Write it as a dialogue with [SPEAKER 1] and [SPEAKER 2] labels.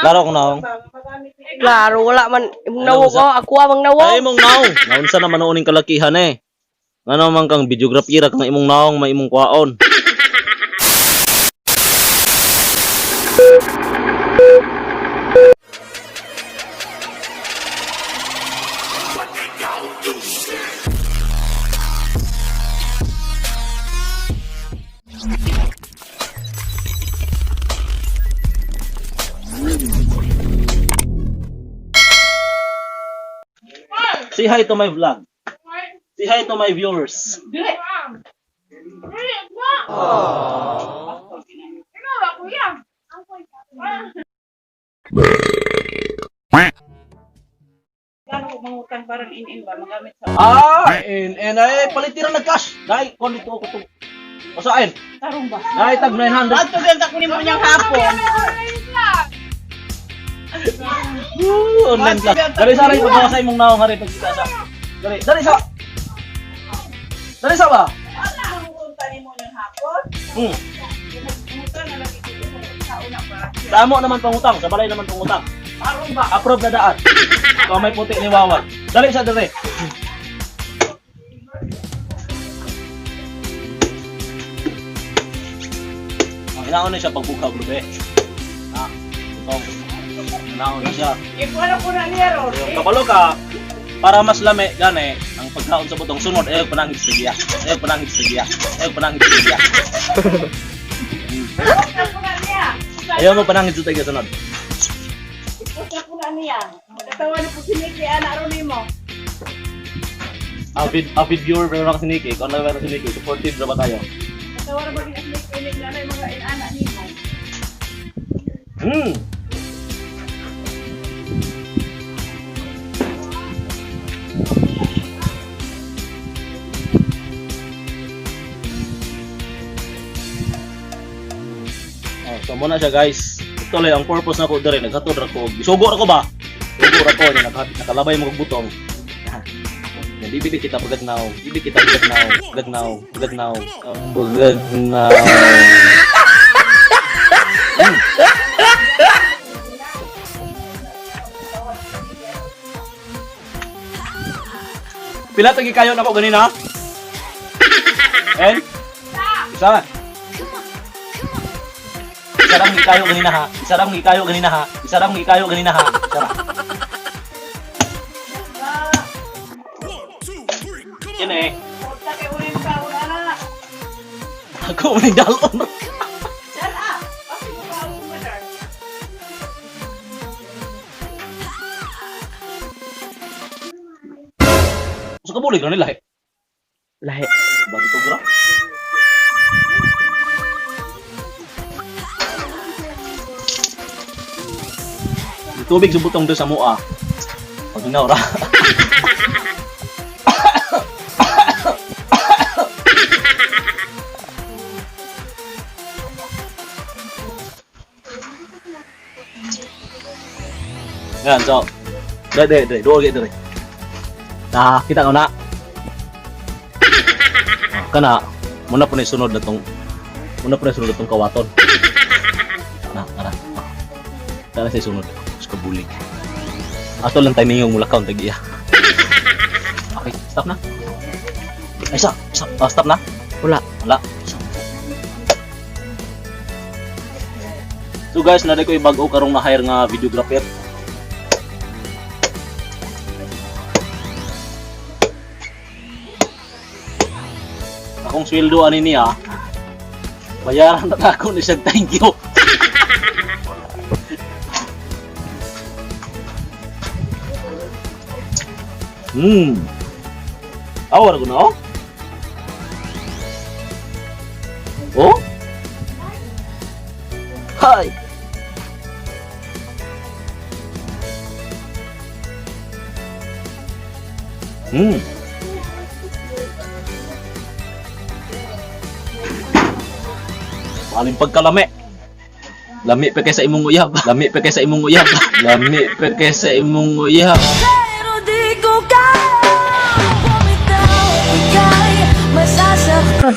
[SPEAKER 1] Klaro kung naong.
[SPEAKER 2] Klaro, wala man. Imong nawo ko, ako amang nawo.
[SPEAKER 1] Ay imong naong. Naunsa na manuuning kalakihan eh. Ngano man kang videographer kang imong naong may imong kwaon. Say hi to my vlog. Say hi to my viewers.
[SPEAKER 3] Mangutang parang in ba magamit sa
[SPEAKER 1] Ay palitira na cash. Dai kon dito ko to. Usain.
[SPEAKER 3] tarong ba?
[SPEAKER 1] Dai tag 900.
[SPEAKER 3] Ato din ta kunin mo niyang hapon.
[SPEAKER 1] Online class. Dali sa rin pagbawa sa imong naong hari pagkita sa. Dali sa. Dali sa ba?
[SPEAKER 3] Wala mangutan nimo niyang hapon. Mangutan na lagi dito sa una ba?
[SPEAKER 1] Damo naman pangutang, sa balay naman pangutang.
[SPEAKER 3] Tarong ba?
[SPEAKER 1] Approve na daan. Ikaw may puti ni Wawan. Dali sa dali. Inaon na siya pagbukaw lubi. Itong inaon na siya.
[SPEAKER 3] Ikuha ko na niya ron.
[SPEAKER 1] Kapalo ka, para mas lami, gani, ang pagkaon sa butong sunod, ayaw panangit sa giya. Ayaw panangit sa giya. Ayaw panangit sa giya.
[SPEAKER 3] Ikuha ko na niya.
[SPEAKER 1] Ayaw mo panangit sa giya sunod.
[SPEAKER 3] Ikuha ko na niya. Katawa na po siniki, anak ron nimo.
[SPEAKER 1] Avid viewer, pero lang si Nikki. Kung ano meron si Nikki, supportive na ba tayo?
[SPEAKER 3] Katawa na ba siniki, na yung mga anak nimo.
[SPEAKER 1] So muna siya guys. Ito lang ang purpose na ko dere naghatod ra ko. Sugo ra ko ba? Sugo ra ko nya nakalabay mo og butong. Bibili kita pagagnaw. Bibili kita pagagnaw. Pagagnaw. Pagagnaw. Pagagnaw. Pila tagi kayo nako ganina? Isa. Isarang ikayo ganina ha. Isarang ikayo ganina ha. Isarang ikayo ganina ha. Isarang. Yan eh.
[SPEAKER 3] Huwag kayo ulit ka, anak.
[SPEAKER 1] Ako may dalon.
[SPEAKER 3] Shut up! Bakit mo ka ako madar?
[SPEAKER 1] Gusto ka bulig na nila eh.
[SPEAKER 2] Lahi.
[SPEAKER 1] Bakit ito gra? Tubig sa butong doon sa mua. Pag inaw ra. Yan, so. Dere, doon gitu dere. Nah, kita ko na. Kana, muna po na sunod na tong kawaton. Nah, kana. Kana sa sunod. Sa bulig. Ato lang timing yung mulakaw tagi iya. Okay, stop na. Ay, stop. Stop na.
[SPEAKER 2] Wala.
[SPEAKER 1] So guys, naday ko i-bago karong na-hire nga videographer. Akong sweldo ani niya. Bayaran na ako ni siya, thank you. Awar ko na oh. Oh? Hi. Paling pagkalami. Lami pa kay sa imong uyab. Lami pa kay sa imong uyab. Lami pa kay sa imong uyab.
[SPEAKER 4] Pero di ko kaya bumitaw, ika'y masasaktan.